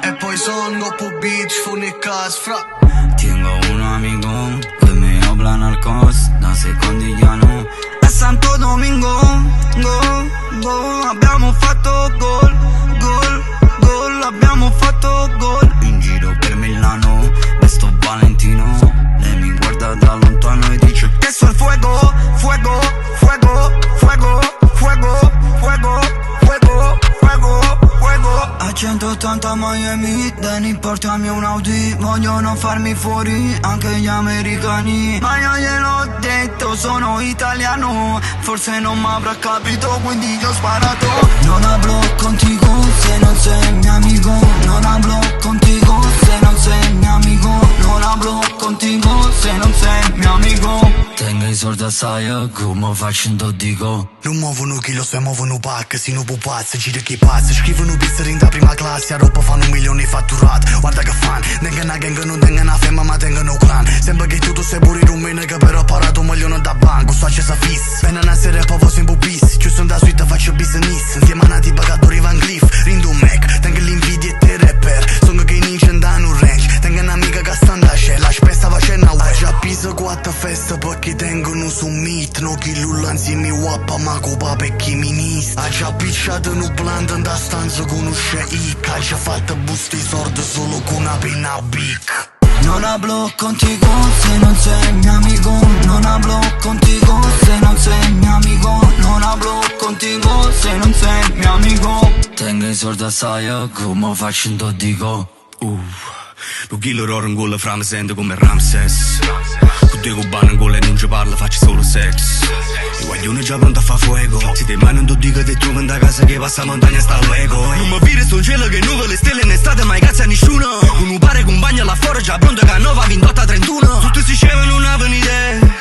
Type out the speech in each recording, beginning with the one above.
E poi son Gopo Beach, Funicas, fra. Tengo un amigo que me habla narcos da secondi llano. A Santo Domingo, abbiamo fatto gol, abbiamo fatto gol. In giro per Milano, vesto Valentino. Lei mi guarda da lontano e dice che sul fuego, fuego, fuego, fuego, fuego, fuego, fuego, fuego, fuego. A 180 Miami, Danny portami un Audi. Vogliono farmi fuori anche gli americani, ma io gliel'ho detto, sono italiano. Forse non mi avrà capito, quindi gli ho sparato. Non hablo contigo se non sei mio amico. Non hablo contigo se non sei mio amico. Non hablo contigo se non sei mio amico. Tengo i soldi assai, come facendo dico. Non muovono chilo, se muovono pack. Se non può pazzo, gira che pazza. Scrivono pizzer in da prima classe, a roba fanno 1 milione fatturato. Guarda che fan, tengono una gang, non tengono una femma, ma tengono un clan. Sembra che tutto sei pure rumeno, che però ho parato 1 milione da banco. Sto accesa fissa, appena una sera poi sempre bis. Chiuso in da suite, faccio business. Insieme a nati pagatori Van Cleef, rindo un Mac. Tengo l'invidia e te rapper, sono che incendano un range. Tengo un'amica che sta andando a c'è, la spesa facendo a già pisa 4 feste perché tengono su meet. No chi lulla insieme wappa, ma copa per chi ministra. Ha già picciato un plant in da stanza con un shake. Ha già fatto busti sordi solo con una penna bic. Non hablo contigo se non sei mio amico. Non hablo contigo se non sei mio amico. Non hablo contigo se non sei mio amico. Tengo i soldi assai, come facendo dico. Lo killer ora in gola fra mi sento come Ramses. Con due cubani in gola e non ci parlo, faccio solo sex. I guaglioni già pronto a fa fuego. Se te mani non dico te trovo in da casa che passa montagna sta l'ego. Non mi vire sto cielo che nuvole le stelle in estate mai grazie a nessuno. Uno pare compagno là fuori già pronto che a 9 28 a 31. Tutti si scevano non avevano idee.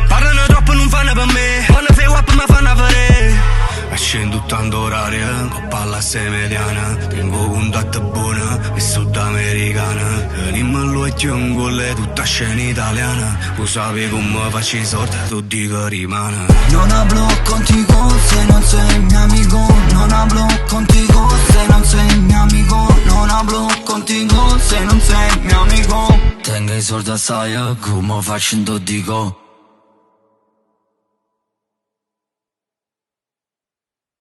Parlano troppo non fanno per me. Fanno fai wap ma fanno fare. Scendo tanto orario, con palla semediana. Tengo contatto buona e sudamericana. Venimmelo e tiongole, tutta scena italiana. Tu sapi come faccio i sordi, tu dico rimane. Non hablo contigo se non sei mio amico. Non hablo contigo se non sei mio amico. Non hablo contigo se non sei mio amico. Tengo i soldi assai, come facendo dico.